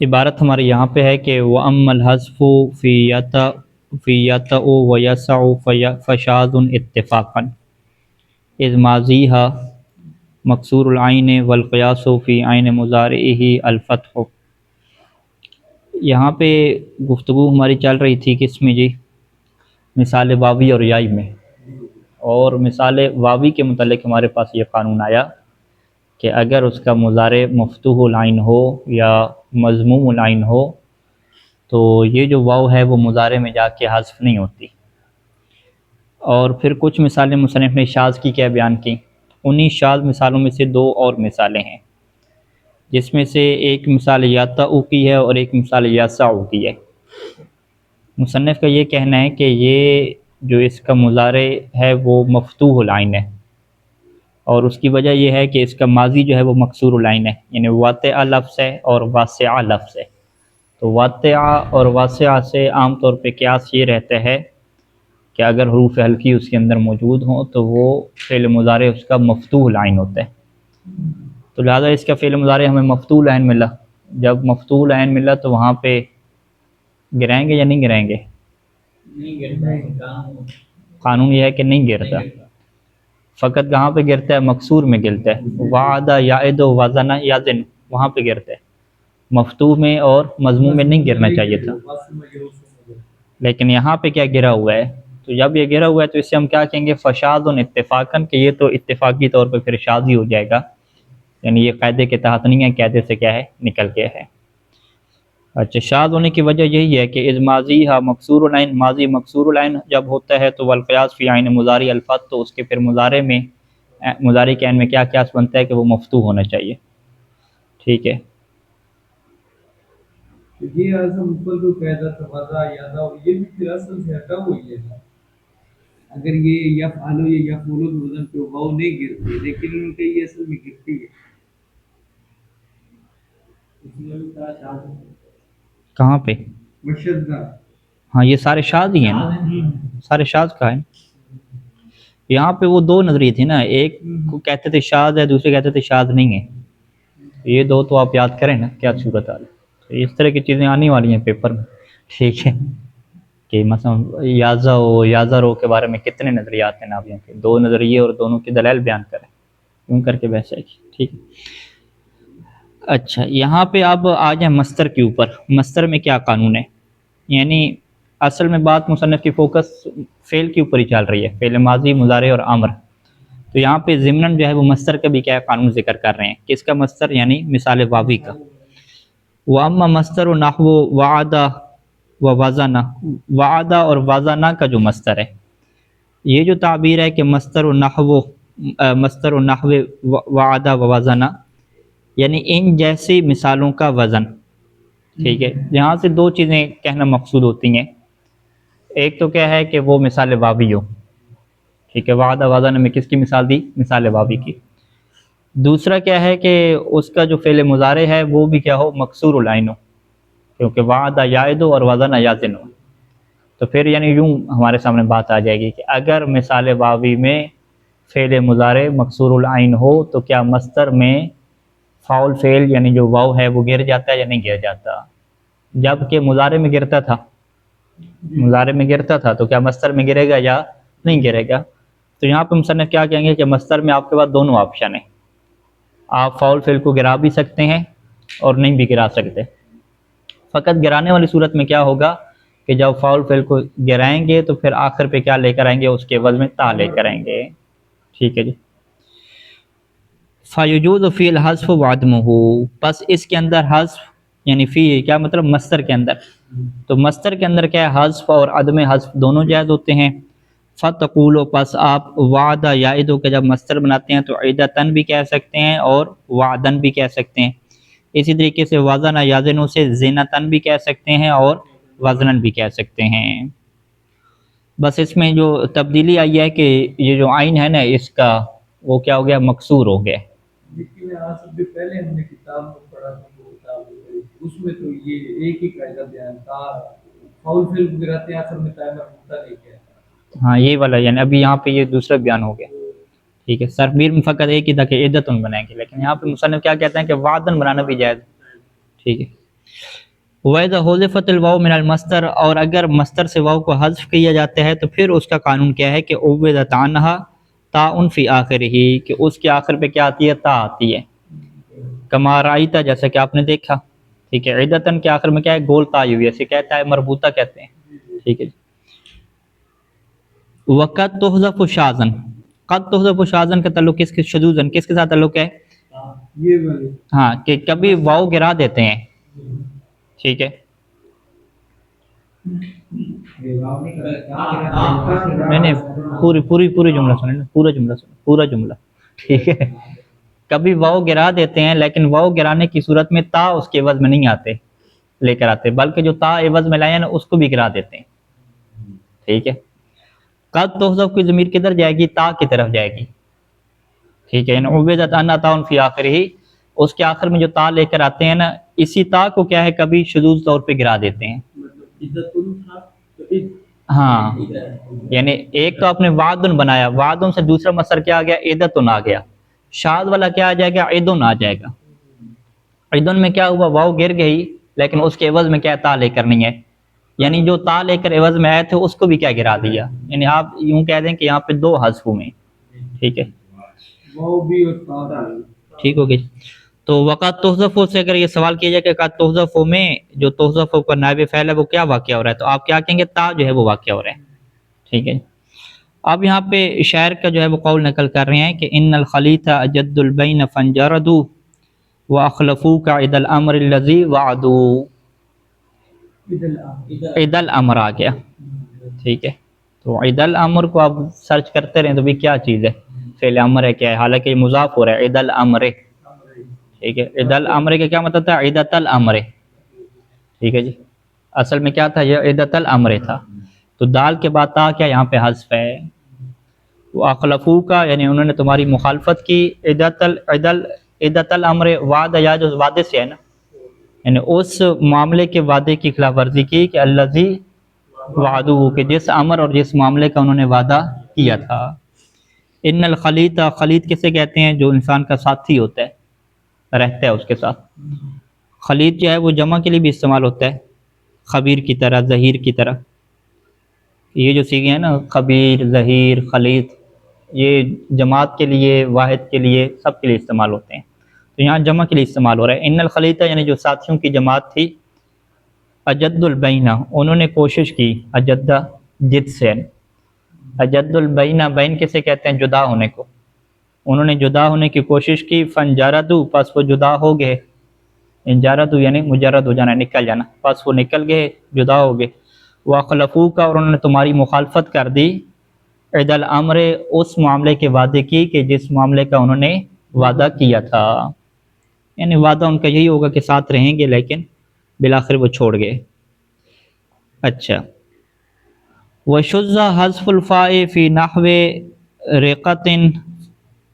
عبارت ہماری یہاں پہ ہے کہ وَأَمَّا الْحَذْفُ فِي يَطَأُ وَيَسَعُ فَشَاذٌ اتِّفَاقًا اذ ماضیها مکسور العین والقیاس فی عین مضارعہ الفتح۔ یہاں پہ گفتگو ہماری چل رہی تھی کس میں جی؟ مثال واوی اور یائی میں، اور مثال واوی کے متعلق ہمارے پاس یہ قانون آیا کہ اگر اس کا مضارع مفتوح العین ہو یا مضموم العین ہو تو یہ جو واو ہے وہ مضارع میں جا کے حذف نہیں ہوتی۔ اور پھر کچھ مثالیں مصنف نے شاذ کی کیا بیان کی، انہی شاذ مثالوں میں سے دو اور مثالیں ہیں، جس میں سے ایک مثال یاتعو کی ہے اور ایک مثال یسعو کی ہے۔ مصنف کا یہ کہنا ہے کہ یہ جو اس کا مضارع ہے وہ مفتوح العین ہے، اور اس کی وجہ یہ ہے کہ اس کا ماضی جو ہے وہ مکسور العین ہے، یعنی واطعہ لفظ ہے اور واسعہ لفظ ہے۔ تو واطعہ اور واسعہ سے عام طور پہ قیاس یہ رہتا ہے کہ اگر حروف ہلکی اس کے اندر موجود ہوں تو وہ فعل مضارع اس کا مفتوح العین ہوتا ہے، تو لہٰذا اس کا فعل مضارع ہمیں مفتوح العین ملا۔ جب مفتوح العین ملا تو وہاں پہ گرائیں گے یا نہیں گرائیں گے؟ قانون یہ ہے کہ نہیں گرتا، فقط کہاں پہ گرتا ہے؟ مکسور میں گرتا ہے، وعدہ یعد وزن یزن وہاں پہ گرتا ہے، مفتوح میں اور مضموم میں نہیں گرنا چاہیے تھا، لیکن یہاں پہ کیا گرا ہوا ہے؟ تو جب یہ گرا ہوا ہے تو اس سے ہم کیا کہیں گے؟ فشاذ اتفاقاً، کہ یہ تو اتفاقی طور پہ پھر شاذ ہی ہو جائے گا، یعنی یہ قاعدے کے تحت نہیں ہے، قاعدے سے کیا ہے؟ نکل گیا ہے۔ اچھا، شاذ ہونے کی وجہ یہی ہے کہ اذ ماضیہا مکسور العین، ماضی مکسور العین جب ہوتا ہے تو والقیاس فی عین مضارع الفتح، تو اس کے پھر مضارع میں، مضارع کے عین میں کیا قیاس بنتا ہے کہ وہ مفتوح ہونا چاہیے۔ ٹھیک ہے، یہ اصل اوپر جو قاعدہ تھا یادا، یہ بھی پھر اصل سے ہٹا ہوئی ہے نا۔ اگر یہ یفعلو یا یفعلو کے وزن پہ واو نہیں گرتی، لیکن ان کے یہ اصل میں گرتی ہے۔ کہاں پہ؟ مشدہ۔ ہاں یہ سارے شاذ ہی ہیں نا، سارے شاذ کا ہے۔ یہاں پہ وہ دو نظریے تھے نا، ایک کو کہتے تھے شاذ ہے، دوسرے کہتے تھے شاذ نہیں ہے، یہ دو تو آپ یاد کریں نا کیا صورت حال ہے۔ تو اس طرح کی چیزیں آنے والی ہیں پیپر میں، ٹھیک ہے، کہ مثلا یازر کے بارے میں کتنے نظریات ہیں ناویوں کے، دو نظریے اور دونوں کی دلائل بیان کریں، یوں کر کے بحث ہے، ٹھیک ہے۔ اچھا، یہاں پہ اب آ جائیں مصدر کے اوپر۔ مصدر میں کیا قانون ہے؟ یعنی اصل میں بات مصنف کی فوکس فعل کے اوپر ہی چل رہی ہے، فعل ماضی، مضارع اور امر، تو یہاں پہ ضمناً جو ہے وہ مصدر کا بھی کیا قانون ذکر کر رہے ہیں۔ کس کا مصدر؟ یعنی مثال واوی کا۔ وَأَمَّا مصدر نحو وعدہ و وزنہ، وعدہ اور وزنہ کا جو مصدر ہے، یہ جو تعبیر ہے کہ مصدر نحو وعدہ و وزنہ، یعنی ان جیسی مثالوں کا وزن، ٹھیک ہے۔ یہاں سے دو چیزیں کہنا مقصود ہوتی ہیں، ایک تو کیا ہے کہ وہ مثال واوی ہو، ٹھیک ہے، وعدہ وزن میں کس کی مثال دی؟ مثال واوی کی۔ دوسرا کیا ہے کہ اس کا جو فعل مضارع ہے وہ بھی کیا ہو؟ مکسور العین ہو، کیونکہ وعدہ یعد اور وزن یزن ہو، تو پھر یعنی یوں ہمارے سامنے بات آ جائے گی کہ اگر مثال واوی میں فعل مضارع مکسور العین ہو تو کیا مصدر میں فاعل فعل یعنی جو واو ہے وہ گر جاتا ہے یا نہیں گر جاتا؟ جب کہ مضارع میں گرتا تھا، مضارع میں گرتا تھا، تو کیا مصدر میں گرے گا یا نہیں گرے گا؟ تو یہاں پہ مصنف کیا کہیں گے کہ مصدر میں آپ کے پاس دونوں آپشن ہیں، آپ فاعل فعل کو گرا بھی سکتے ہیں اور نہیں بھی گرا سکتے۔ فقط گرانے والی صورت میں کیا ہوگا کہ جب فاعل فعل کو گرائیں گے تو پھر آخر پہ کیا لے کر آئیں گے؟ اس کے عوض میں تا لے کر آئیں گے، ٹھیک ہے جی۔ فَيُجُوزُ فِي الْحَذْفُ وَعَدْمُهُ، پس اس کے اندر حذف، یعنی فی کیا مطلب؟ مصدر کے اندر، تو مصدر کے اندر کیا ہے؟ حذف اور عدم حذف دونوں جائز ہوتے ہیں۔ فَتَقُولُ، پس آپ وعدہ یعدو کے جب مصدر بناتے ہیں تو عدتاً بھی کہہ سکتے ہیں اور وعداً بھی کہہ سکتے ہیں، اسی طریقے سے وزن یازنوں سے زینتاً بھی کہہ سکتے ہیں اور وزناً بھی کہہ سکتے ہیں۔ بس اس میں جو تبدیلی آئی ہے کہ یہ جو عین ہے نا اس کا وہ کیا ہو گیا؟ مکسور ہو گیا۔ لیکن آج سے پہلے ہم نے کتاب میں پڑھا تھا، وہ کتاب اس میں تو یہ ایک ہی قاعدہ بیان تھا، فاؤل فیل گراتے ہیں اصل میں ٹائمر ہوتا نہیں کیا۔ ہاں یہ والا، یعنی ابھی یہاں پہ یہ دوسرا بیان ہو گیا، ٹھیک ہے۔ سرمیر میں فقط ایک ہی تھا کہ عدتن بنائیں گے، لیکن یہاں پہ مصنف کیا کہتے ہیں کہ وعدن بنانا بھی جائز، ٹھیک ہے۔ وَإِذَا حُذِفَتِ الْوَاوُ مِنَ الْمَصْدَرِ، اور اگر مصدر سے واو کو حذف کیا جاتا ہے تو پھر اس کا قانون کیا ہے کہ عُوِّضَتْ عَنْهَا تاء فی آخرہ، کہ اس کے آخر پہ کیا آتی ہے؟ تا آتی ہے. کما رأیت، جیسا کہ آپ نے دیکھا. ٹھیک ہے. عدتاً کے آخر میں کیا ہے؟ گول تا آئی ہوئی ہے، اسے کہتا ہے مربوطہ کہتے ہیں. ٹھیک ہے. وقت تحذف شاذن، قد تحذف شاذن کا تعلق کس کے؟ شذوذن کس کے ساتھ تعلق ہے؟ یہ والے ہاں، کہ کبھی واو گرا دیتے ہیں. ٹھیک ہے. میں نے پوری جملہ سنیں نا، پورا جملہ. ٹھیک ہے. کبھی واو گرا دیتے ہیں، لیکن واو گرانے کی صورت میں تا اس کے عوض میں نہیں آتے لے کر آتے، بلکہ جو تا عوض میں لائے ہیں نا اس کو بھی گرا دیتے ہیں. ٹھیک ہے. قد تحذف کی ضمیر کدھر جائے گی؟ تا کی طرف جائے گی. ٹھیک ہے. یعنی عُوِّضَتْ عَنْهَا تاء فی آخرہ، اس کے آخر میں جو تا لے کر آتے ہیں نا، اسی تا کو کیا ہے کبھی شذوذ طور پہ گرا دیتے ہیں. ہاں، یعنی ایک تو آپ نے وعدن بنایا، وعدن سے دوسرا مصدر کیا آ گیا؟ عدتن آ گیا. شاذ والا کیا آ جائے گا؟ عدن آ جائے گا. عدن میں کیا ہوا؟ واو گر گئی، لیکن اس کے عوض میں کیا تا لے کر نہیں ہے، یعنی جو تا لے کر عوض میں آئے تھے اس کو بھی کیا گرا دیا. یعنی آپ یوں کہہ دیں کہ یہاں پہ دو حذف ہوئے. ٹھیک ہے. وہ بھی اور تا بھی. ٹھیک ہو گئی. تو وقت تحذف سے اگر یہ سوال کیا جائے کہ قد تحذف میں جو تحذف کا نائب فعل ہے وہ کیا واقعہ ہو رہا ہے، تو آپ کیا کہیں گے؟ تا جو ہے وہ واقعہ ہو رہا ہے. ٹھیک ہے. اب یہاں پہ شاعر کا جو ہے وہ قول نقل کر رہے ہیں کہ ان الخلیط اجد البین فانجردوا واخلفوک عد الامر الذی وعدوا. عد الامر آ گیا. ٹھیک ہے. تو عد الامر کو آپ سرچ کرتے رہیں تو بھی کیا چیز ہے؟ فعل امر ہے کیا ہے؟ حالانکہ یہ مضاف ہو رہا ہے. عد الامر. ٹھیک ہے. عد الامر کا کیا مطلب تھا؟ عدت الامر. ٹھیک ہے جی. اصل میں کیا تھا؟ یہ عدت الامر تھا. تو دال کے بعد تا کیا یہاں پہ حذف ہے. وہ اخلفو کا یعنی انہوں نے تمہاری مخالفت کی. عدت الامر وعد یا جو وعدے سے ہے نا، یعنی اس معاملے کے وعدے کی خلاف ورزی کی کہ الذی وعدوہ، کہ جس امر اور جس معاملے کا انہوں نے وعدہ کیا تھا. ان الخلیط، خلیط کسے کہتے ہیں؟ جو انسان کا ساتھی ہوتا ہے، رہتا ہے اس کے ساتھ. خلیط جو ہے وہ جمع کے لیے بھی استعمال ہوتا ہے، خبیر کی طرح، ظہیر کی طرح. یہ جو سیغے ہیں نا، خبیر، ظہیر، خلیط، یہ جماعت کے لیے، واحد کے لیے، سب کے لیے استعمال ہوتے ہیں. تو یہاں جمع کے لیے استعمال ہو رہا ہے. ان الخلیط یعنی جو ساتھیوں کی جماعت تھی، اجد البینہ، انہوں نے کوشش کی. اجدہ جد سے، اجد البینہ، بین کسے کہتے ہیں؟ جدا ہونے کو. انہوں نے جدا ہونے کی کوشش کی. فانجردوا، پس وہ جدا ہو گئے. انجردوا یعنی مجرد ہو جانا، نکل جانا. پس وہ نکل گئے، جدا ہو گئے. واخلفوک، اور انہوں نے تمہاری مخالفت کر دی. عد الامر، اس معاملے کے وعدے کی کہ جس معاملے کا انہوں نے وعدہ کیا تھا. یعنی وعدہ ان کا یہی ہوگا کہ ساتھ رہیں گے، لیکن بالآخر وہ چھوڑ گئے. اچھا. وشذ حذف الفاء فی نحو رقۃ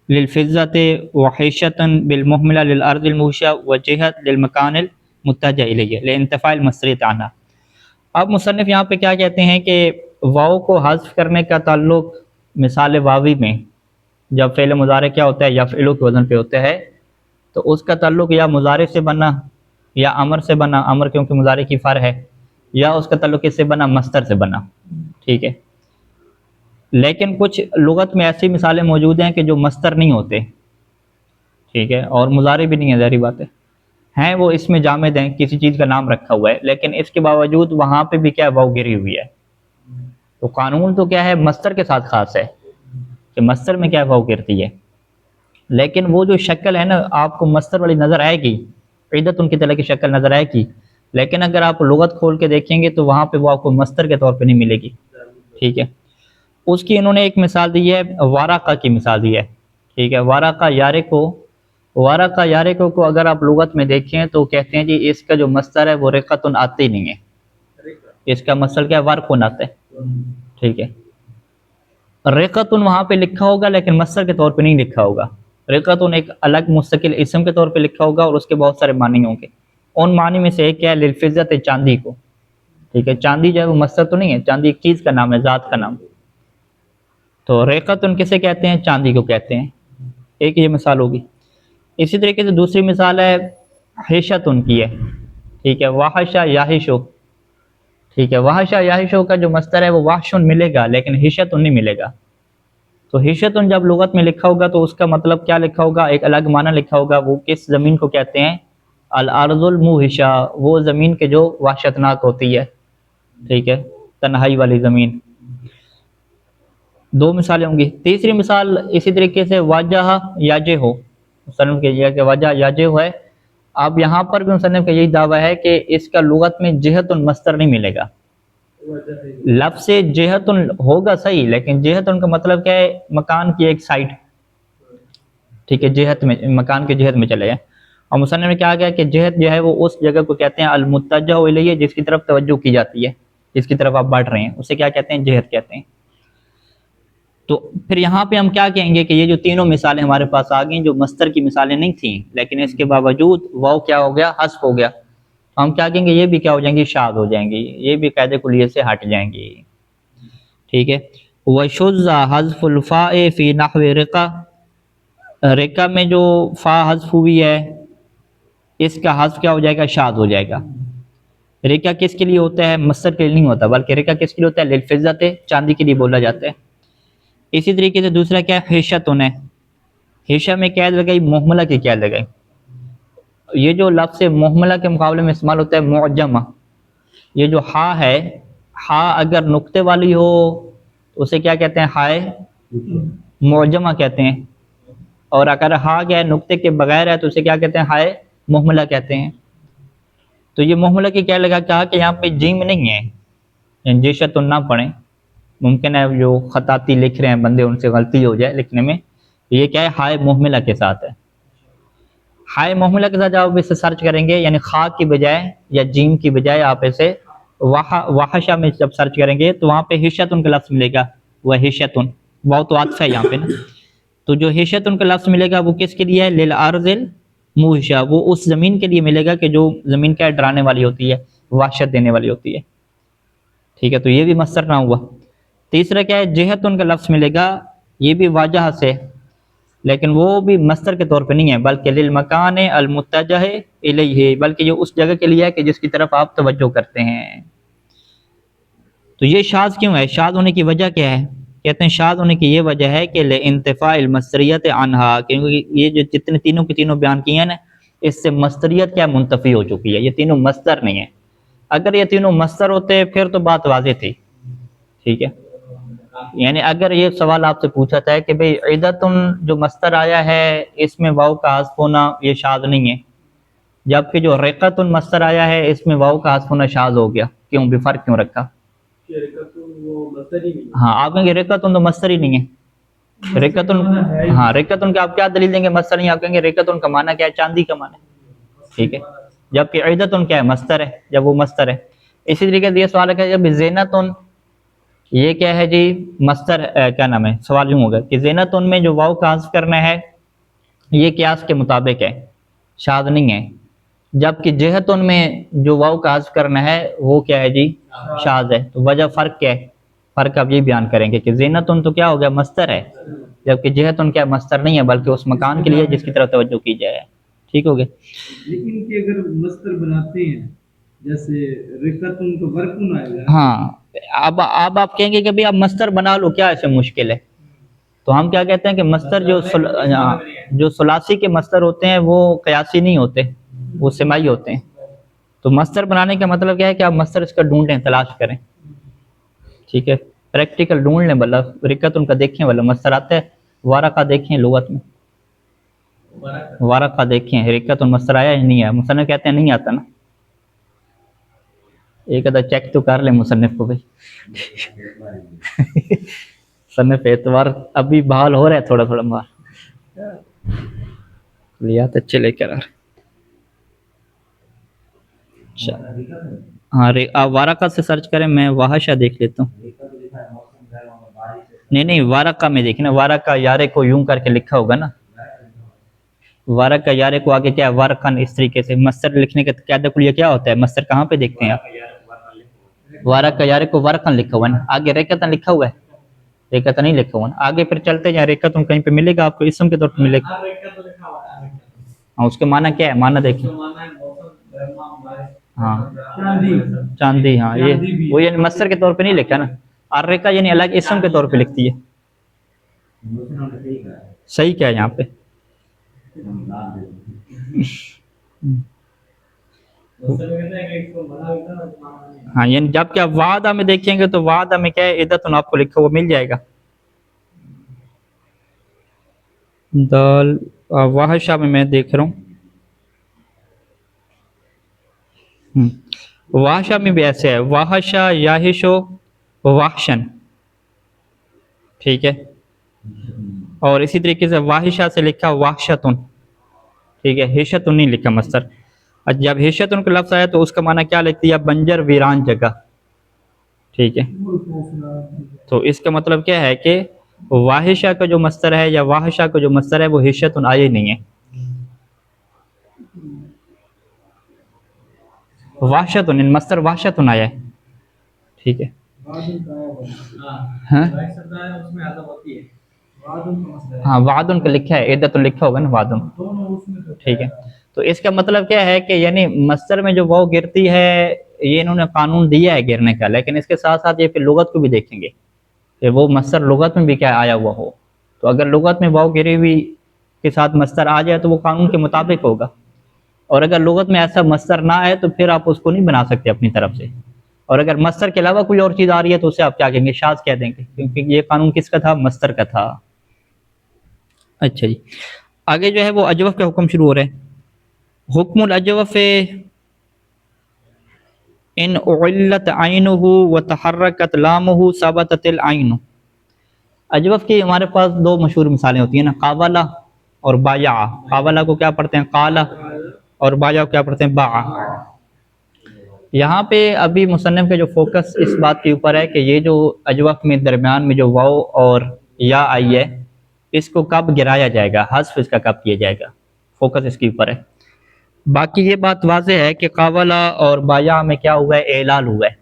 للفضۃ وحیشۃ بالمہملہ للارض الموشہ وجہت للمکان المتجہ الیہ لانتفاء المصدر عنہا. اب مصنف یہاں پہ کیا کہتے ہیں کہ واو کو حذف کرنے کا تعلق مثال واوی میں جب فعل مضارع کیا ہوتا ہے؟ یفعلو کے وزن پہ ہوتا ہے، تو اس کا تعلق یا مضارع سے بنا یا امر سے بنا، امر کیونکہ مضارع کی فر ہے، یا اس کا تعلق اس سے بنا مصدر سے بنا. ٹھیک ہے. لیکن کچھ لغت میں ایسی مثالیں موجود ہیں کہ جو مصدر نہیں ہوتے. ٹھیک ہے. اور مضارع بھی نہیں ہے، ظاہری بات ہے، ہیں وہ اس میں جامد ہیں، کسی چیز کا نام رکھا ہوا ہے، لیکن اس کے باوجود وہاں پہ بھی کیا واو گری ہوئی ہے. تو قانون تو کیا ہے؟ مصدر کے ساتھ خاص ہے کہ مصدر میں کیا واو گرتی ہے. لیکن وہ جو شکل ہے نا، آپ کو مصدر والی نظر آئے گی، عدت ان کی طرح کی شکل نظر آئے گی، لیکن اگر آپ لغت کھول کے دیکھیں گے تو وہاں پہ وہ آپ کو مصدر کے طور پہ نہیں ملے گی. ٹھیک ہے. اس کی انہوں نے ایک مثال دی ہے، وارقہ کی مثال دی ہے. ٹھیک ہے. وارقہ یارقو، وارقہ یارقو کو اگر آپ لغت میں دیکھیں تو کہتے ہیں جی اس کا جو مصدر ہے وہ رقتن آتے ہی نہیں ہے، اس کا مصدر کیا ہے؟ ورقن آتا ہے. ٹھیک ہے. رقتن وہاں پہ لکھا ہوگا لیکن مصدر کے طور پہ نہیں لکھا ہوگا. رقتن ایک الگ مستقل اسم کے طور پہ لکھا ہوگا اور اس کے بہت سارے معنی ہوں گے. ان معنی میں سے ایک کیا ہے؟ للفضت، چاندی کو. ٹھیک ہے. چاندی جو ہے وہ مصدر تو نہیں ہے، چاندی ایک چیز کا نام ہے، ذات کا نام. تو رقتن کسے کہتے ہیں؟ چاندی کو کہتے ہیں. ایک یہ مثال ہوگی. اسی طریقے سے دوسری مثال ہے حیشت ان کی ہے. ٹھیک ہے، وحشا یاہشو، ٹھیک ہے، وحشا یاہشو کا جو مصدر ہے وہ وحشن ملے گا لیکن حشتن نہیں ملے گا. تو حشتن جب لغت میں لکھا ہوگا تو اس کا مطلب کیا لکھا ہوگا، ایک الگ معنی لکھا ہوگا. وہ کس زمین کو کہتے ہیں؟ الارض الموحشہ، وہ زمین کے جو وحشتناک ہوتی ہے، ٹھیک ہے، تنہائی والی زمین. دو مثالیں ہوں گی. تیسری مثال اسی طریقے سے واجہ یاجہ ہو، مصنف کے یہ کہ واجہ یاجہ ہو ہے. اب یہاں پر بھی مصنف کا یہی دعویٰ ہے کہ اس کا لغت میں جہت مصدر نہیں ملے گا. لفظ جہت ہوگا صحیح، لیکن جہت کا مطلب کیا ہے؟ مکان کی ایک سائٹ، ٹھیک ہے، جہت میں مکان کے جہت میں چلے گئے. اور مصنف نے کہا گیا کہ جہت جو ہے وہ اس جگہ کو کہتے ہیں المتجہ الیہ، جس کی طرف توجہ کی جاتی ہے، جس کی طرف آپ بڑھ رہے ہیں، اسے کیا کہتے ہیں؟ جہت کہتے ہیں. تو پھر یہاں پہ ہم کیا کہیں گے کہ یہ جو تینوں مثالیں ہمارے پاس آ گئیں جو مصدر کی مثالیں نہیں تھیں، لیکن اس کے باوجود واو کیا ہو گیا؟ حذف ہو گیا. ہم کیا کہیں گے؟ یہ بھی کیا ہو جائیں گی؟ شاذ ہو جائیں گی، یہ بھی قاعدے کلیہ سے ہٹ جائیں گی. ٹھیک ہے. وَشُذَّ حذف الفاء فی نحو رقہ، رقہ میں جو فا حذف ہوئی ہے اس کا حذف کیا ہو جائے گا؟ شاذ ہو جائے گا. رقہ کس کے لیے ہوتا ہے؟ مصدر کے لیے نہیں ہوتا، بلکہ رقہ کس کے لیے ہوتا ہے؟ للفضت، چاندی کے لیے بولا جاتا ہے. اسی طریقے سے دوسرا کیا ہے؟ حشتن ہے. حشہ میں قید لگائی، محملہ کی قید لگائی. یہ جو لفظ محملہ کے مقابلے میں استعمال ہوتا ہے معجمہ. یہ جو ہا ہے، ہا اگر نقطے والی ہو تو اسے کیا کہتے ہیں؟ ہائے معجمہ کہتے ہیں. اور اگر ہا کیا ہے نقطے کے بغیر ہے تو اسے کیا کہتے ہیں؟ ہائے محملہ کہتے ہیں. تو یہ محملہ کی کیا لگا؟ کہا کہ یہاں پہ جیم نہیں ہے، یعنی جیشتن نہ پڑھیں. ممکن ہے جو خطاطی لکھ رہے ہیں بندے ان سے غلطی ہو جائے لکھنے میں. یہ کیا ہے؟ ہائے محملہ کے ساتھ ہے. ہائے محملہ کے ساتھ جب آپ اسے سرچ کریں گے، یعنی خا کی بجائے یا جیم کی بجائے آپ اسے وحشہ میں جب سرچ کریں گے تو وہاں پہ حشتن کا لفظ ملے گا. وہ حشتن، بہت عاطف ہے یہاں پہ نا. تو جو حشتن کا لفظ ملے گا وہ کس کے لیے ہے؟ للارض الموحشہ، وہ اس زمین کے لیے ملے گا کہ جو زمین کیا ڈرانے والی ہوتی ہے، وحشت دینے والی ہوتی ہے. ٹھیک ہے، تو یہ بھی مصدر نہ ہوا. تیسرا کیا ہے؟ جہتن کا لفظ ملے گا، یہ بھی واجہ سے، لیکن وہ بھی مصدر کے طور پہ نہیں ہے، بلکہ للمکان المتجہ الیہ، بلکہ یہ اس جگہ کے لیے ہے کہ جس کی طرف آپ توجہ کرتے ہیں. تو یہ شاذ کیوں ہے؟ شاذ ہونے کی وجہ کیا ہے؟ کہتے ہیں شاذ ہونے کی یہ وجہ ہے کہ لانتفاء المصدریت عنہا، کیونکہ یہ جو جتنے تینوں کے تینوں بیان کیے ہیں نا، اس سے مصدریت کیا منتفی ہو چکی ہے. یہ تینوں مصدر نہیں ہیں. اگر یہ تینوں مصدر ہوتے پھر تو بات واضح تھی. ٹھیک ہے، یعنی اگر یہ سوال آپ سے پوچھا تھا کہ بھئی عدتن جو مصدر آیا ہے اس میں واو کا حذف ہونا یہ شاذ نہیں ہے، جبکہ جو رقتن مصدر آیا ہے اس میں واو کا حذف ہونا شاذ ہو گیا. کیوں بھی فرق کیوں رکھا؟ ہاں، آپ کہیں گے رقتن تو مصدر ہی نہیں ہے. رقتن، ہاں رقتن کا آپ کیا دلیل دیں گے؟ مصدر نہیں. آپ کہیں گے رقتن کا معنی کیا ہے؟ چاندی کا معنی ہے. ٹھیک ہے، جبکہ عدتن کیا ہے؟ مصدر ہے، جب وہ مصدر ہے. اسی طریقے سے یہ سوال ہے کہ جب زینتن، یہ کیا ہے جی؟ مصدر، کیا نام ہے؟ سوال یوں ہوگا کہ زینتن میں جو واو کا حذف کرنا ہے یہ قیاس کے مطابق ہے، شاذ نہیں ہے. جبکہ جہتن میں جو واو کا حذف کرنا ہے وہ کیا ہے جی؟ شاذ ہے. تو وجہ فرق کیا ہے؟ فرق آپ یہ بیان کریں گے کہ زینتن تو کیا ہو گیا؟ مصدر ہے، جبکہ جہتن کیا مصدر نہیں ہے بلکہ اس مکان کے لیے جس کی طرف توجہ کی جائے. ٹھیک ہو گیا. لیکن کہ اگر مصدر بناتے ہیں جیسے رقتن تو برکن آئے گا. ہاں، اب آپ کہیں گے کہ بھئی آپ مصدر بنا لو، کیا ایسے مشکل ہے؟ تو ہم کیا کہتے ہیں کہ مصدر جو ثلاثی کے مصدر ہوتے ہیں وہ قیاسی نہیں ہوتے، وہ سماعی ہوتے ہیں. تو مصدر بنانے کا مطلب کیا ہے کہ آپ مصدر اس کا ڈھونڈیں، تلاش کریں. ٹھیک ہے، پریکٹیکل ڈھونڈ لیں. بلا رقت ان کا دیکھیں، والا مصدر آتا ہے. وارقہ دیکھیں لغت میں، وارقہ دیکھیں رقت ان مصدر آیا یا نہیں آیا. مصنف کہتے ہیں نہیں آتا نا. ایک آدھا چیک تو کر لیں مصنف کو بھائی. مصنف اعتبار ابھی بحال ہو رہا ہے تھوڑا تھوڑا بحال، لیا تو اچھے لے کر آ رہے. اچھا ہاں، آپ وارقہ سے سرچ کریں، میں وحشہ دیکھ لیتا ہوں. نہیں وارقہ میں دیکھیں نا، وارقہ یارے کو یوں کر کے لکھا ہوگا نا. وارقہ یارے کو آگے کیا ہے؟ وارقن. اس طریقے سے مصدر لکھنے کا قاعدہ کلیہ کیا ہوتا ہے؟ مصدر کہاں پہ دیکھتے ہیں آپ؟ وارقہ یارے کو ورقن لکھا ہوا ہے نا، آگے رقتن لکھا ہوا ہے، رقتن نہیں لکھا ہوا نا. آگے پھر چلتے جائیں، رقتن کہیں پہ ملے گا آپ کو، اسم کے طور پہ ملے گا. ہاں، اس کے معنی کیا ہے؟ معنی دیکھیں. ہاں چاندی چاندی، ہاں یہ چاندی بھی وہ یعنی مصدر کے طور پہ نہیں لکھا نا، الرقہ یعنی الگ اسم کے طور پہ لکھتی ہے. صحیح کیا ہے یہاں پہ؟ ہاں یعنی جب کہ آپ وعدہ میں دیکھیں گے تو وعدہ میں کیا ہے، عدت آپ کو لکھا ہوا مل جائے گا. دال واحشہ میں دیکھ رہا ہوں، واحشہ میں بھی ایسے ہے، واحشہ یاہشو واحشن، ٹھیک ہے. اور اسی طریقے سے واحشہ سے لکھا واحشتن، ٹھیک ہے، ہشتن نہیں لکھا مصدر. جب ہشتن کا لفظ آیا تو اس کا معنی کیا لکھتی ہے؟ بنجر ویران جگہ، ٹھیک ہے. تو اس کا مطلب کیا ہے کہ واحشہ کا جو مصدر ہے یا واحشہ کا جو مصدر ہے وہ ہشتن آیا ہی نہیں ہے. واحشتن مصدر واحشتن آیا ہے، ٹھیک ہے. ہاں ہاں وعدن کا لکھا ہے، عدت لکھا ہوگا نا وعدن، ٹھیک ہے. تو اس کا مطلب کیا ہے کہ یعنی مصدر میں جو واو گرتی ہے یہ انہوں نے قانون دیا ہے گرنے کا، لیکن اس کے ساتھ ساتھ یہ پھر لغت کو بھی دیکھیں گے کہ وہ مصدر لغت میں بھی کیا آیا ہوا ہو. تو اگر لغت میں واو گری ہوئی کے ساتھ مصدر آ جائے تو وہ قانون کے مطابق ہوگا، اور اگر لغت میں ایسا مصدر نہ آئے تو پھر آپ اس کو نہیں بنا سکتے اپنی طرف سے. اور اگر مصدر کے علاوہ کوئی اور چیز آ رہی ہے تو اسے آپ کیا کہیں گے؟ شاذ کہہ دیں گے، کیونکہ یہ قانون کس کا تھا؟ مصدر کا تھا. اچھا جی، آگے جو ہے وہ اجوف کے حکم شروع ہو رہے ہیں. حکم الاجوف ان اعلت عینہ وتحرکت لامہ ثبتت العین. اجوف کی ہمارے پاس دو مشہور مثالیں ہوتی ہیں نا، قابلہ اور بایا. قابلہ کو کیا پڑھتے ہیں؟ قالہ، اور بایا کو کیا پڑھتے ہیں؟ باع. یہاں پہ ابھی مصنف کا جو فوکس اس بات کے اوپر ہے کہ یہ جو اجوف میں درمیان میں جو واو اور یا آئی ہے اس کو کب گرایا جائے گا، حذف اس کا کب کیا جائے گا، فوکس اس کے اوپر ہے. باقی یہ بات واضح ہے کہ قابلہ اور بایا میں کیا ہوا ہے؟ اعلال ہوا ہے.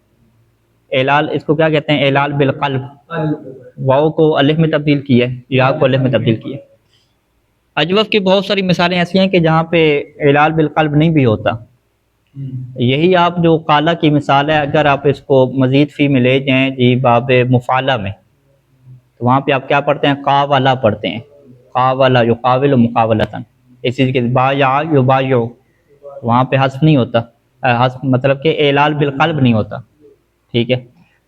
اعلال اس کو کیا کہتے ہیں؟ اعلال بالقلب. واو کو الف میں تبدیل کیا ہے، یا کو الف میں تبدیل کیا ہے. اجوف کی بہت ساری مثالیں ایسی ہیں کہ جہاں پہ اعلال بالقلب نہیں بھی ہوتا. یہی آپ جو قالہ کی مثال ہے، اگر آپ اس کو مزید فی میں لے جائیں جی باب مفعلہ میں، تو وہاں پہ آپ کیا پڑھتے ہیں؟ قاولہ پڑھتے ہیں، قاولہ یقاول مقاولتاً. اسی کے بایا یبایع، وہاں پہ حذف نہیں ہوتا، حذف مطلب کہ اعلال بالقلب نہیں ہوتا، ٹھیک ہے.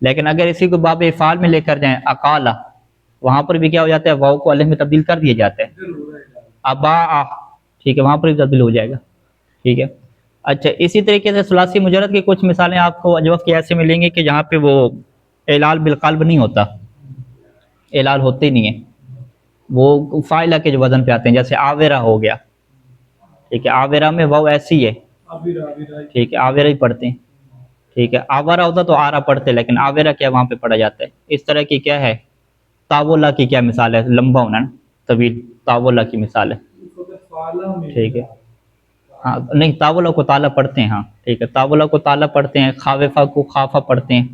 لیکن اگر اسی کو باب افعال میں لے کر جائیں اقالہ، وہاں پر بھی کیا ہو جاتا ہے؟ واو کو الف میں تبدیل کر دیا جاتا ہے، اباع، ٹھیک ہے، وہاں پر بھی تبدیل ہو جائے گا، ٹھیک ہے. اچھا اسی طریقے سے ثلاثی مجرد کی کچھ مثالیں آپ کو اجوف کی ایسے ملیں گی کہ جہاں پہ وہ اعلال بالقلب نہیں ہوتا، اعلال ہوتے ہی نہیں ہے، وہ فاعلہ کے جو وزن پہ آتے ہیں، جیسے آورہ ہو گیا، ٹھیک ہے. آورہ میں واو ایسی ہے، ٹھیک ہے، آورہ ہی پڑھتے ہیں، ٹھیک ہے. آورہ ہوتا تو آرہ پڑھتے، لیکن آورہ کیا وہاں پہ پڑھا جاتا ہے. اس طرح کی کیا ہے؟ طاولہ کی کیا مثال ہے؟ لمبا ہونا نا، طویل، طاولہ کی مثال ہے، ٹھیک ہے. ہاں نہیں، طاولہ کو تالا پڑھتے ہیں، ہاں ٹھیک ہے، طاولہ کو تالا پڑھتے ہیں، خاوفہ کو خافہ پڑھتے ہیں،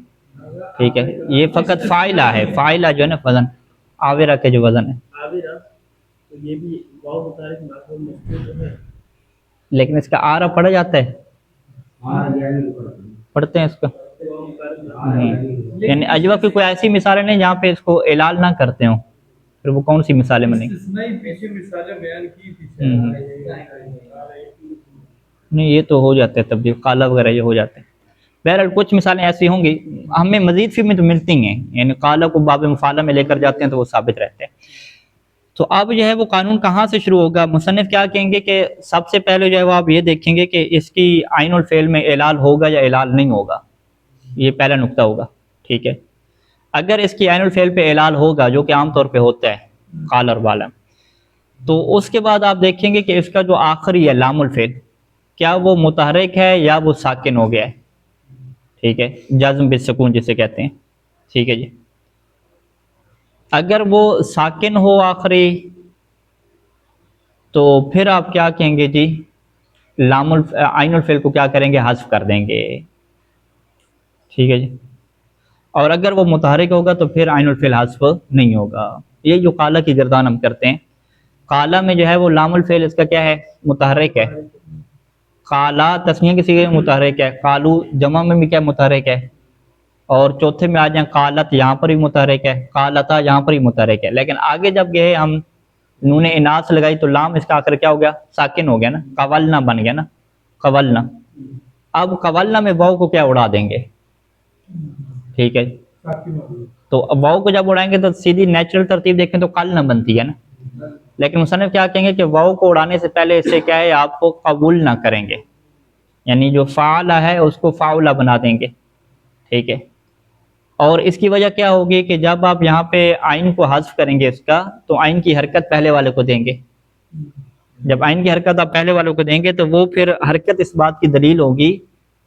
ٹھیک ہے. یہ فقط فاعلہ ہے، فاعلہ جو ہے نا وزن، آورہ کے جو وزن ہے، لیکن اس کا آرہ پڑھا جاتا ہے، پڑھتے ہیں اس کا نہیں. یعنی اجوف کی کوئی ایسی مثالیں نہیں جہاں پہ اس کو اعلال نہ کرتے ہوں، پھر وہ کون سی مثالیں بنیں گی؟ نہیں یہ تو ہو جاتے ہیں تبدیل، قالہ وغیرہ یہ ہو جاتے ہیں. بہرحال کچھ مثالیں ایسی ہوں گی، ہمیں مزید فی میں تو ملتی ہیں، یعنی قالہ کو باب مفعلہ میں لے کر جاتے ہیں تو وہ ثابت رہتے ہیں. تو اب جو ہے وہ قانون کہاں سے شروع ہوگا؟ مصنف کیا کہیں گے کہ سب سے پہلے جو ہے وہ آپ یہ دیکھیں گے کہ اس کی عین الفعل میں اعلال ہوگا یا اعلال نہیں ہوگا، یہ پہلا نقطہ ہوگا، ٹھیک ہے. اگر اس کی عین الفعل پہ اعلال ہوگا، جو کہ عام طور پہ ہوتا ہے قال اور والا، تو اس کے بعد آپ دیکھیں گے کہ اس کا جو آخری ہے لام الفعل، کیا وہ متحرک ہے یا وہ ساکن ہو گیا ہے، ٹھیک ہے، جزم بالسکون جسے کہتے ہیں، ٹھیک ہے جی. اگر وہ ساکن ہو آخری تو پھر آپ کیا کہیں گے جی؟ عین الفعل کو کیا کریں گے؟ حذف کر دیں گے، ٹھیک ہے جی. اور اگر وہ متحرک ہوگا تو پھر عین الفعل حذف نہیں ہوگا. یہ جو قالہ کی گردان ہم کرتے ہیں، قالہ میں جو ہے وہ لام الفعل اس کا کیا ہے؟ متحرک ہے، قالا تسنیہ کے صیغے میں متحرک ہے، قالو جمع میں بھی کیا متحرک ہے، اور چوتھے میں آ جائیں قالت یہاں پر بھی متحرک ہے، قالتا یہاں پر بھی متحرک ہے، لیکن آگے جب گئے ہم نون اناث لگائی تو لام اس کا آخر کیا ہو گیا، ساکن ہو گیا نا، قولنا بن گیا نا، قولنا۔ اب قولنا میں واؤ کو کیا اڑا دیں گے، ٹھیک ہے، تو اب واؤ کو جب اڑائیں گے تو سیدھی نیچرل ترتیب دیکھیں تو قلنا بنتی ہے نا، لیکن مصنف کیا کہیں گے کہ واؤ کو اڑانے سے پہلے اس سے کیا ہے آپ کو قبول نہ کریں گے، یعنی جو فعلہ ہے اس کو فاؤلہ بنا دیں گے، ٹھیک ہے۔ اور اس کی وجہ کیا ہوگی کہ جب آپ یہاں پہ آئین کو حذف کریں گے اس کا، تو آئین کی حرکت پہلے والے کو دیں گے، جب آئین کی حرکت آپ پہلے والوں کو دیں گے تو وہ پھر حرکت اس بات کی دلیل ہوگی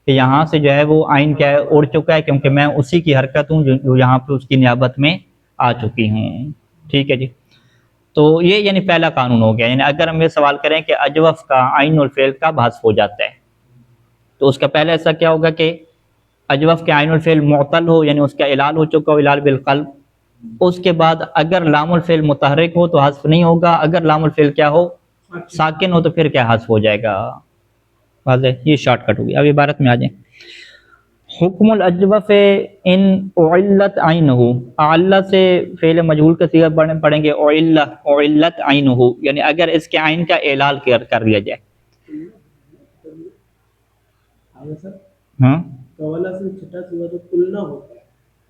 کہ یہاں سے جو ہے وہ آئین کیا ہے اڑ چکا ہے، کیونکہ میں اسی کی حرکت ہوں جو یہاں پہ اس کی نیابت میں آ چکی ہوں، ٹھیک ہے جی۔ تو یہ یعنی پہلا قانون ہو گیا، یعنی اگر ہم یہ سوال کریں کہ اجوف کا عین الفعل کب حذف ہو جاتا ہے، تو اس کا پہلا ایسا کیا ہوگا کہ اجوف کے عین الفعل معطل ہو، یعنی اس کا علال ہو چکا ہو، علال بالقلب، اس کے بعد اگر لام الفعل متحرک ہو تو حذف نہیں ہوگا، اگر لام الفعل کیا ہو ساکن ہو تو پھر کیا حذف ہو جائے گا، واضح، یہ شارٹ کٹ ہوگی۔ اب عبارت میں آ جائیں، حکم الاجوف ان اعلت عینہ، اعل سے فعل مجہول کا صیغہ پڑھیں گے اعلت عینہ، یعنی اگر اس کے عین کا اعلال کر دیا جائے، ہاں قولا سے چھٹا صیغہ تو قلنا ہوتا ہے،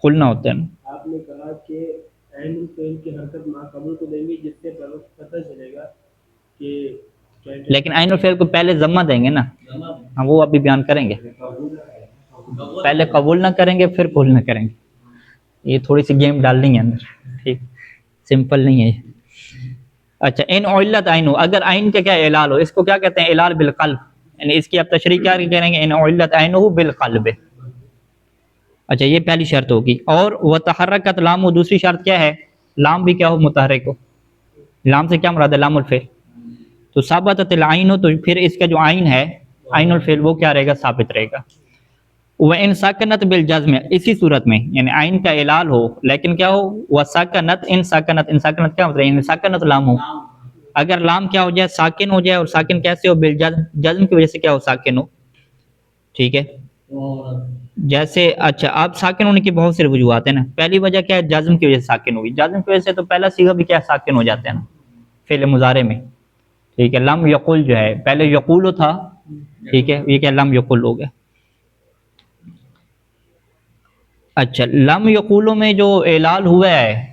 کھلنا ہوتا ہے نا، آپ نے کہا کہ عین الفعل کی حرکت ما قبل کو دیں گے، جس سے پتہ چلے گا کہ لیکن عین الفعل کو پہلے ضمہ دیں گے نا، ہم وہ ابھی بیان کریں گے، پہلے قبول نہ کریں گے پھر قبول نہ کریں گے، یہ تھوڑی سی گیم ڈالنی ہے اندر، ٹھیک، سمپل نہیں ہے یہ۔ اچھا، ان علت عین، اگر عین کا کیا اعلال ہو، اس کو کیا کہتے ہیں اعلال بالقلب، یعنی اس کی آپ تشریح کیا کریں گے، ان علت عینہ بالقلب، اچھا یہ پہلی شرط ہوگی۔ اور وتحرکت لام، دوسری شرط کیا ہے، لام بھی کیا ہو متحرک ہو، لام سے کیا مراد ہے، لام الفعل، تو ثابتت العین، تو پھر اس کا جو عین ہے عین الفعل وہ کیا رہے گا، ثابت رہے گا۔ وَإِن سَكَنَتْ بِالْجَزْمِ، اسی صورت میں یعنی عین کا اعلال ہو لیکن کیا ہو، وَسَكَنَتْ ان سَكَنَتْ، ان سَكَنَتْ کیا مطلب ہے، ان سَكَنَتْ لام ہو، اگر لام کیا ہو جائے ساکن ہو جائے، اور ساکن کیسے ہو، بالجزم، جزم کی وجہ سے کیا ہو ساکن ہو، ٹھیک ہے، جیسے اچھا اب ساکن ہونے کی بہت سی وجوہات ہیں نا، پہلی وجہ کیا ہے، جزم کی وجہ سے ساکن ہوگی، جزم کی وجہ سے تو پہلا صیغہ بھی کیا ساکن ہو جاتا ہے نا فعل مضارع میں، ٹھیک ہے، لم یقول جو ہے پہلے یقول تھا، ٹھیک ہے، یہ کیا لم یقول ہو گیا۔ اچھا، لم یقولوں میں جو اعلال ہوا ہے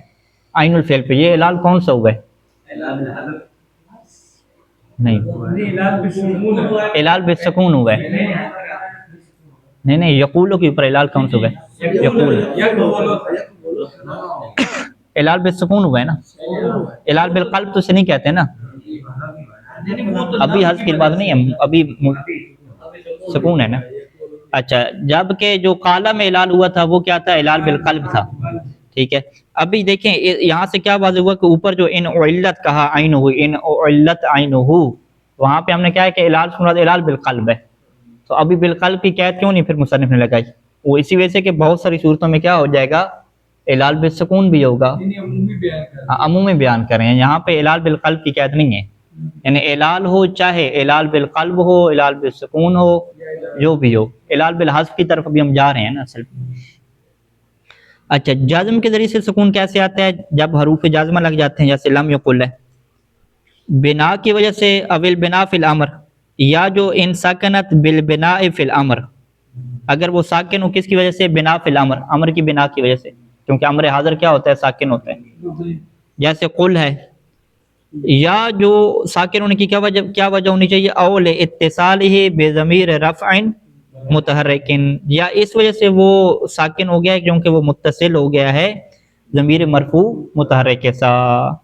عین الفعل پہ، یہ اعلال کون سا ہوا ہے، نہیں اعلال بالسکون ہوا ہے، نہیں یقولوں کے اوپر اعلال کون سا ہوا ہے، یقول، اعلال بالسکون ہوا ہے نا، اعلال بالقلب تو سے نہیں کہتے نا، ابھی حذف کی بات نہیں ہے، ابھی سکون ہے نا۔ اچھا، جب کہ جو قالا میں اعلال ہوا تھا وہ کیا تھا، اعلال بالقلب تھا، ٹھیک ہے۔ ابھی دیکھیں یہاں سے کیا واضح ہوا کہ اوپر جو ان علت کہا عینہ، ان علت عینہ، وہاں پہ ہم نے کیا ہے کہ اعلال سے مراد اعلال بالقلب ہے، تو ابھی بالقلب کی قید کیوں نہیں پھر مصنف نے لگائی، وہ اسی وجہ سے کہ بہت ساری صورتوں میں کیا ہو جائے گا، اعلال بالسکون بھی ہوگا، عمومی بیان کر رہے ہیں، یہاں پہ اعلال بالقلب کی قید نہیں ہے، یعنی اعلال ہو چاہے اعلال بالقلب ہو، اعلال بالسکون ہو، جو بھی ہو، اعلال بالحذف کی طرف بھی ہم جا رہے ہیں نا اصل۔ اچھا، جزم کے ذریعے سے سکون کیسے آتا ہے، جب حروف جازمہ لگ جاتے ہیں، جیسے لم یقل ہے، بنا کی وجہ سے، اول بنا فی الامر، یا جو ان سکنت بالبناء فی الامر، اگر وہ ساکن ہو کس کی وجہ سے، بنا فی الامر، امر کی بنا کی وجہ سے، کیونکہ امر حاضر کیا ہوتا ہے، ساکن ہوتا ہے، جیسے قل ہے، یا جو ساکن ہونے کی کیا وجہ ہونی چاہیے، اول اتصالہ بضمیر رفع متحرکن، یا اس وجہ سے وہ ساکن ہو گیا ہے کیونکہ وہ متصل ہو گیا ہے ضمیر مرفوع متحرک کے ساتھ۔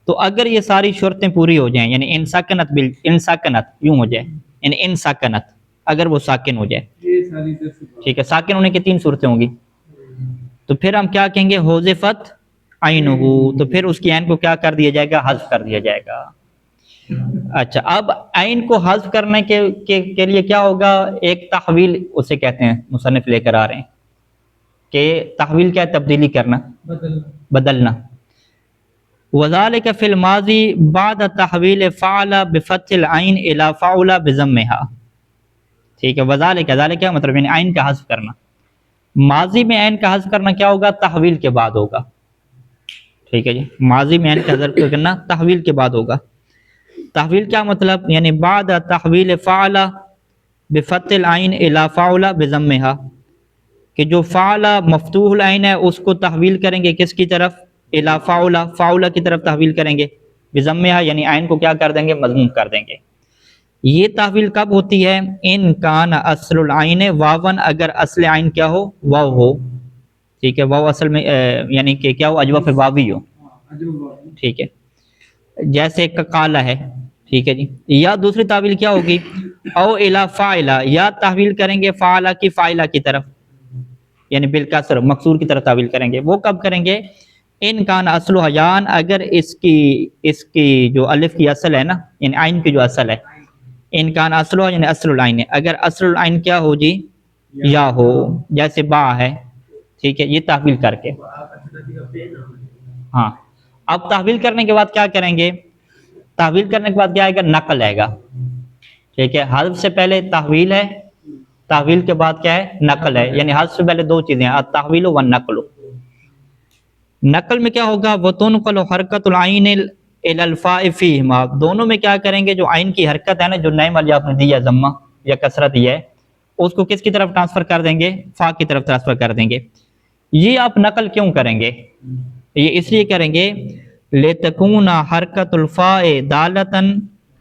تو اگر یہ ساری شرطیں پوری ہو جائیں، یعنی ان سکنت یوں ہو جائے، یعنی ان سکنت اگر وہ ساکن ہو جائے، ٹھیک ہے، ساکن ہونے کی 3 صورتیں ہوں گی، تو پھر ہم کیا کہیں گے، حذفت عینہ، تو پھر اس کی عین کو کیا کر دیا جائے گا، حذف کر دیا جائے گا۔ اچھا، اب عین کو حذف کرنے کے لیے کیا ہوگا، ایک تحویل اسے کہتے ہیں، مصنف لے کر آ رہے ہیں کہ تحویل کیا ہے، تبدیلی کرنا، بدلنا، وذالک فی الماضی بعد تحویل فعل بفتح العین الی فعل بضمها، ٹھیک ہے. وذالک ذالک کیا مطلب یعنی عین کا حذف کرنا. ماضی میں عین کا حذف کرنا کیا ہوگا؟ تحویل کے بعد ہوگا. ٹھیک ہے جی, ماضی میں عین کا حذف کرنا تحویل کے بعد ہوگا. تحویل کیا مطلب؟ یعنی بعد تحویل فعل بفتح العین الی فعل بضمھا, کہ جو فعل مفتوح العین ہے اس کو تحویل کریں گے کس کی طرف؟ الی فعل, فعل کی طرف تحویل کریں گے بضمھا, یعنی عین کو کیا کر دیں گے؟ مضموم کر دیں گے. یہ تحویل کب ہوتی ہے؟ ان کان اصل العین واون, اگر اصل عین کیا ہو؟ واو ہو. ٹھیک ہے, واو اصل میں یعنی کہ کیا ہو؟ اجوف واوی ہو. ٹھیک ہے, جیسے کالا ہے. ٹھیک ہے جی. یا دوسری تعویل کیا ہوگی؟ او الی فاعل, یا تحویل کریں گے فاعل کی فاعلہ کی طرف, یعنی بالکسر مکسور کی طرف تعویل کریں گے. وہ کب کریں گے؟ ان کان اصل حیان, اگر اس کی جو الف کی اصل ہے نا, یعنی عین کی جو اصل ہے, ان کان اصل یعنی اصل العین, اگر اصل العین کیا ہو جی؟ یا ہو, جیسے با ہے. ٹھیک ہے, یہ تحویل کر کے. ہاں, اب تحویل کرنے کے بعد کیا کریں گے؟ تحویل کرنے کے بعد کیا آئے گا؟ نقل آئے گا. ٹھیک ہے, حذف سے پہلے تحویل ہے, تحویل کے بعد کیا ہے؟ نقل ہے. یعنی حذف سے پہلے دو چیزیں ہیں, التحویل و النقل. نقل میں کیا ہوگا؟ وتنقل حرکت العین الی الفاء فیہما, دونوں میں کیا کریں گے؟ جو عین کی حرکت ہے نا, جو نائم والی آپ نے دی ہے ضمہ یا کسرت دی ہے, اس کو کس کی طرف ٹرانسفر کر دیں گے؟ فا کی طرف ٹرانسفر کر دیں گے. یہ آپ نقل کیوں کریں گے؟ یہ اس لیے کریں گے لتکون حرکت الفاء دالتا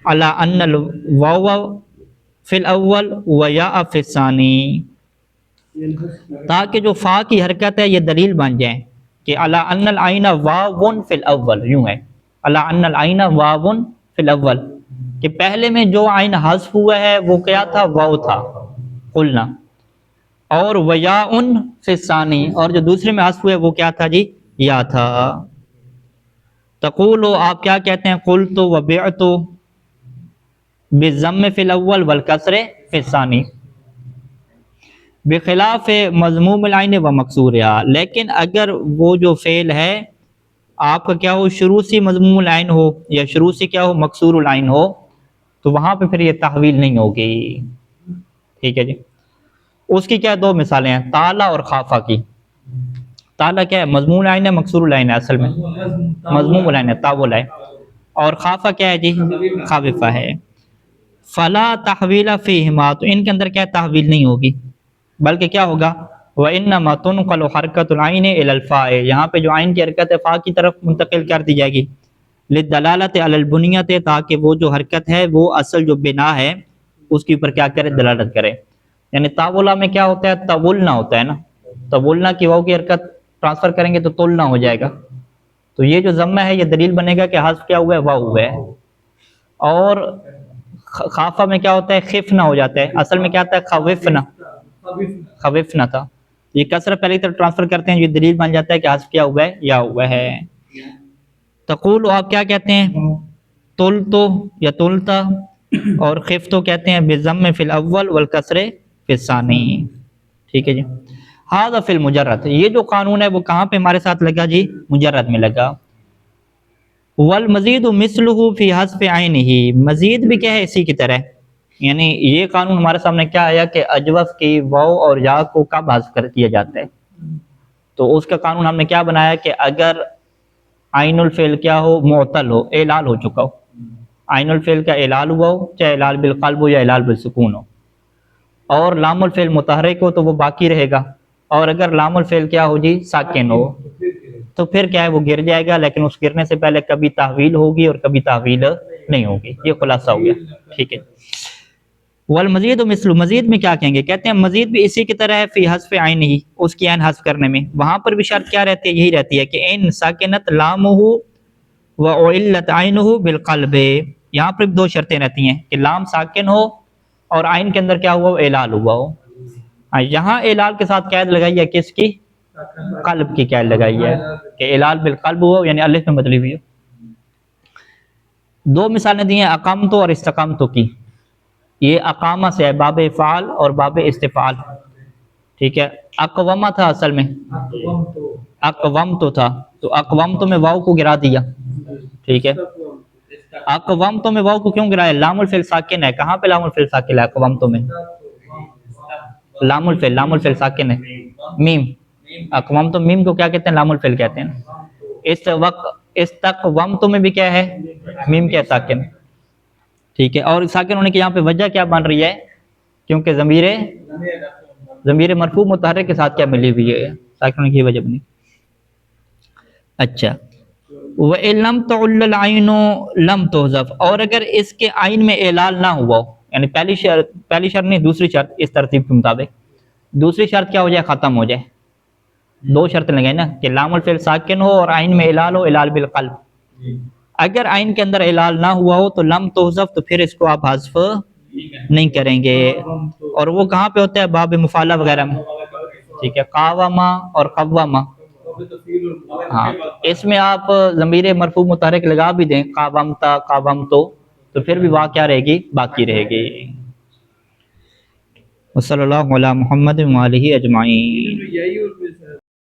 علی ان الواو فی الاول و یا فی الثانی, تاکہ جو فا کی حرکت ہے یہ دلیل بن جائیں کہ علی ان العین واو فی الاول, یوں ہے علی ان العین واو فی الاول, کہ پہلے میں جو عین حذف ہوا ہے وہ کیا تھا؟ واو تھا قلنا, اور ویاء فی الثانی, اور جو دوسرے میں حذف ہوا ہے وہ کیا تھا جی؟ یا تھا. تقول, آپ کیا کہتے ہیں؟ قلت و بعت بالضم فی الاول والکسر فی الثانی بخلاف مضموم العین و مکسورها, لیکن اگر وہ جو فعل ہے آپ کا کیا ہو؟ شروع سے مضموم العین ہو یا شروع سے کیا ہو؟ مکسور العین ہو, تو وہاں پہ پھر یہ تحویل نہیں ہوگی. ٹھیک ہے جی. اس کی کیا دو مثالیں ہیں, تالا اور خافہ کی. تالا کیا ہے؟ مضموم العین ہے, مکسور العین ہے, اصل میں مضموم العین ہے, تاول ہے. اور خافہ کیا ہے جی؟ خاففہ ہے. فلا تحویل فیہما, تو ان کے اندر کیا تحویل نہیں ہوگی, بلکہ کیا ہوگا؟ وانما تنقل حرکت العین الی الفاء, یہاں پہ جو عین کی حرکت ہے فا کی طرف منتقل کر دی جائے گی. للدلالت علی البنیت, تاکہ وہ جو حرکت ہے وہ اصل جو بنا ہے اس کے اوپر کیا کرے؟ دلالت کرے. یعنی تاولہ میں کیا ہوتا ہے؟ تولنا ہوتا ہے نا, تولنا کی واو کی حرکت ٹرانسفر کریں گے تو تولنا ہو جائے گا. تو یہ جو ضمہ ہے یہ دلیل بنے گا کہ حذف کیا ہوا ہے؟ واو ہوا ہے. اور خافہ میں کیا ہوتا ہے؟ خفنا ہو جاتا ہے, اصل میں کیا آتا ہے؟ خوفنا, خوفنا تھا. یہ کسرہ پہلے کی طرف ٹرانسفر کرتے ہیں, یہ دلیل بن جاتا ہے کہ حذف کیا ہوا ہے؟ یا ہوا ہے. تقول, آپ کیا کہتے ہیں؟ تلتو یا تلتا, اور خفتو کہتے ہیں بالضم فی الاول والکسر فی الثانی. ٹھیک ہے جی. ھذا فی المجرد, یہ جو قانون ہے وہ کہاں پہ ہمارے ساتھ لگا جی؟ مجرد میں لگا. والمزید مثلہ فی حذف عینہ, مزید بھی کیا ہے؟ اسی کی طرح. یعنی یہ قانون ہمارے سامنے کیا آیا کہ اجوف کی واو اور یا کو کب حذف کر دیا جاتا ہے, تو اس کا قانون ہم نے کیا بنایا کہ اگر عین الفعل کیا ہو؟ معتل ہو, اعلال ہو چکا ہو. عین الفعل کا اعلال ہوا ہو, چاہے اعلال بالقلب ہو یا اعلال بالسکون ہو, اور لام الفعل متحرک ہو تو وہ باقی رہے گا, اور اگر لام الفعل کیا ہو جی؟ ساکن ہو, تو پھر کیا ہے؟ وہ گر جائے گا, لیکن اس گرنے سے پہلے کبھی تحویل ہوگی اور کبھی تحویل نہیں ہوگی. یہ خلاصہ ہو گیا. ٹھیک ہے. والمزید مثل, مزید میں کیا کہیں گے؟ کہتے ہیں مزید بھی اسی کی طرح ہے فی حذف عین ہی, اس کی عین حذف کرنے میں. وہاں پر بھی شرط کیا رہتی ہے؟ یہی رہتی ہے کہ ان ساکنت لامہ و اعلت عینہ بالقلب, یہاں پر دو شرطیں رہتی ہیں کہ لام ساکن ہو اور عین کے اندر کیا ہوا ہو؟ اعلال ہوا ہو. یہاں اعلال کے ساتھ قید لگائی ہے کس کی؟ قلب کی قید لگائی ہے کہ اعلال بالقلب ہو, یعنی الف میں بدلی ہوئی ہو. دو مثالیں دی ہیں اقامتو اور استقامتو کی. یہ اقامہ سے ہے, باب افعال اور باب استفعال. ٹھیک ہے. اقوامہ تھا اصل میں, اقوامتو تھا, تو اقوامتو میں واو کو گرا دیا. ٹھیک ہے. اقوامتو میں واو کو کیوں گرایا؟ لام الفعل ساکن ہے. کہاں پہ لام الفعل ساکن ہے؟ اقوامتو میں. لام الفعل ساکن ہے میم. اقوام تو میم کو کیا کہتے ہیں؟ لام الفعل کہتے ہیں. اس تک وم تو میں بھی کیا ہے؟ میم کیا ساکن. ٹھیک ہے. اور ساکن ہونے کی یہاں پہ وجہ کیا بن رہی ہے؟ کیونکہ ضمیر مرفوع متحرک کے ساتھ کیا ملی ہوئی ہے؟ ساکن ہونے کی وجہ بنی. اچھا وَإِن لَمْ تُعْلَ الْعَيْنُ لَمْ تُحْذَفْ، اور اگر اس کے عین میں اعلال نہ ہوا ہو، یعنی پہلی شرط نہیں، دوسری شرط اس ترتیب کے مطابق. دوسری شرط کیا ہو جائے؟ ختم ہو جائے. دو شرط لگے نا کہ لام الفعل ساکن ہو اور عین میں اعلال ہو، اعلال بالقلب. اگر عین کے اندر اعلال نہ ہوا ہو تو لم تحذف، تو پھر اس کو آپ حذف نہیں کریں گے. اور وہ کہاں پہ ہوتا ہے؟ باب مفعلہ وغیرہ میں. ٹھیک ہے. قاوما اور قواما، ہاں اس میں آپ ضمیر مرفوع متحرک لگا بھی دیں، قاومتا قاومتو، تو پھر بھی واقع رہے گی، باقی رہے گی. وصلی اللہ علی محمد وآلہ اجمعین. یہی اور